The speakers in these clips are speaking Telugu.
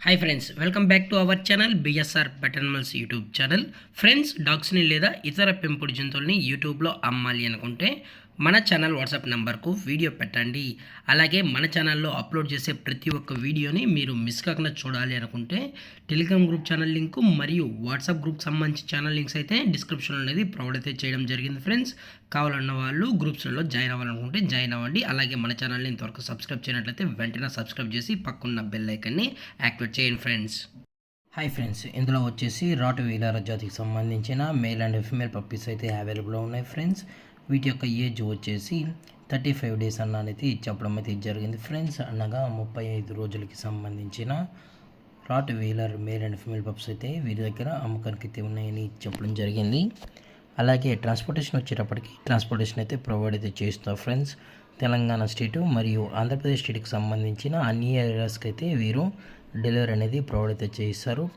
Hi friends, welcome back to our channel BSR pet animals YouTube channel. Friends, డాగ్స్ని లేదా ఇతర పెంపుడు జంతువుల్ని యూట్యూబ్లో అమ్మాలి అనుకుంటే మన ఛానల్ వాట్సాప్ నెంబర్కు వీడియో పెట్టండి. అలాగే మన ఛానల్లో అప్లోడ్ చేసే ప్రతి ఒక్క వీడియోని మీరు మిస్ కాకుండా చూడాలి అనుకుంటే టెలిగ్రామ్ గ్రూప్ ఛానల్ లింకు మరియు వాట్సాప్ గ్రూప్ సంబంధించి ఛానల్ లింక్స్ అయితే డిస్క్రిప్షన్లో అనేది ప్రొవైడ్ అయితే చేయడం జరిగింది. ఫ్రెండ్స్, కావాలన్న వాళ్ళు గ్రూప్స్లలో జాయిన్ అవ్వాలనుకుంటే జాయిన్ అవ్వండి. అలాగే మన ఛానల్ని ఇంతవరకు సబ్స్క్రైబ్ చేయనట్లయితే వెంటనే సబ్స్క్రైబ్ చేసి పక్కన్న బెల్ ఐకన్ని యాక్టివేట్ చేయండి ఫ్రెండ్స్. హాయ్ ఫ్రెండ్స్, ఇందులో వచ్చేసి రాట్ వీలర్ జాతికి సంబంధించిన మేల్ అండ్ ఫీమేల్ పప్పీస్ అయితే అవైలబుల్ ఉన్నాయి ఫ్రెండ్స్. వీటి యొక్క ఏజ్ వచ్చేసి 35 డేస్ అనేది చెప్పడం అయితే జరిగింది ఫ్రెండ్స్. అనగా 35 రోజులకి సంబంధించిన rottweiler male and female pups అయితే వీరి దగ్గర అమ్మకానికి అయితే ఉన్నాయని చెప్పడం జరిగింది. అలాగే ట్రాన్స్పోర్టేషన్ వచ్చేటప్పటికి ట్రాన్స్పోర్టేషన్ అయితే ప్రొవైడ్ అయితే చేస్తారు ఫ్రెండ్స్. తెలంగాణ స్టేటు మరియు ఆంధ్రప్రదేశ్ స్టేట్కి సంబంధించిన అన్ని ఏరియాస్కి అయితే వీరు డెలివరీ అనేది ప్రొవైడ్ అయితే చేస్తారు.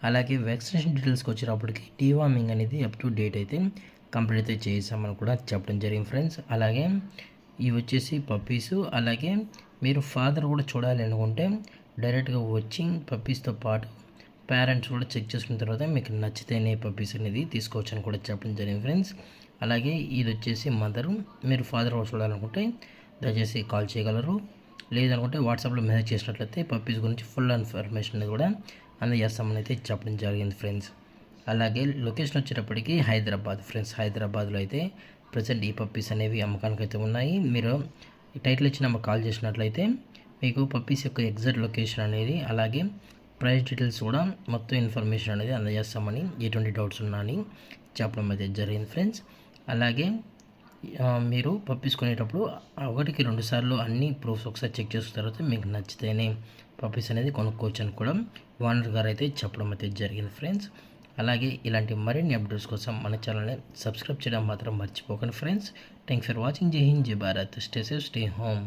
అలాగే వ్యాక్సినేషన్ డీటెయిల్స్కి వచ్చేటప్పటికి డీవార్మింగ్ అనేది అప్ టు డేట్ అయితే కంప్లీట్ అయితే చేసామని కూడా చెప్పడం జరిగింది ఫ్రెండ్స్. అలాగే ఇవి వచ్చేసి పప్పీసు. అలాగే మీరు ఫాదర్ కూడా చూడాలి అనుకుంటే డైరెక్ట్గా వచ్చి పప్పీస్తో పాటు పేరెంట్స్ కూడా చెక్ చేసుకున్న తర్వాత మీకు నచ్చితేనే పప్పీస్ అనేది తీసుకోవచ్చు అని కూడా చెప్పడం జరిగింది ఫ్రెండ్స్. అలాగే ఇది వచ్చేసి మదరు. మీరు ఫాదర్ కూడా చూడాలనుకుంటే దయచేసి కాల్ చేయగలరు. లేదనుకుంటే వాట్సాప్లో మెసేజ్ చేసినట్లయితే పప్పీస్ గురించి ఫుల్ ఇన్ఫర్మేషన్ అనేది కూడా అందజేస్తామని అయితే చెప్పడం జరిగింది ఫ్రెండ్స్. అలాగే లొకేషన్ వచ్చేటప్పటికి హైదరాబాద్ ఫ్రెండ్స్. హైదరాబాద్లో అయితే ప్రజెంట్ ఈ పప్పీస్ అనేవి అమ్మకానికి అయితే ఉన్నాయి. మీరు ఈ టైటిల్ ఇచ్చి నెంబర్ కాల్ చేసినట్లయితే మీకు పప్పీస్ యొక్క ఎగ్జాక్ట్ లొకేషన్ అనేది అలాగే ప్రైస్ డీటెయిల్స్ కూడా మొత్తం ఇన్ఫర్మేషన్ అనేది అందజేస్తామని ఎటువంటి డౌట్స్ ఉన్నా అని చెప్పడం అయితే జరిగింది ఫ్రెండ్స్. అలాగే మీరు పప్పీస్ కొనేటప్పుడు 1-2 సార్లు అన్ని ప్రూఫ్స్ ఒకసారి చెక్ చేసుకున్న తర్వాత మీకు నచ్చితేనే పప్పీస్ అనేది కొనుక్కోవచ్చు అని కూడా ఓనర్ గారు అయితే చెప్పడం అయితే జరిగింది ఫ్రెండ్స్. అలాగే ఇలాంటి మరిన్ని అప్డేట్స్ కోసం మన ఛానల్ని సబ్స్క్రైబ్ చేయడం మాత్రం మర్చిపోకండి ఫ్రెండ్స్. Thanks for watching. జై హింద్, జై Bharat. Stay safe, stay home.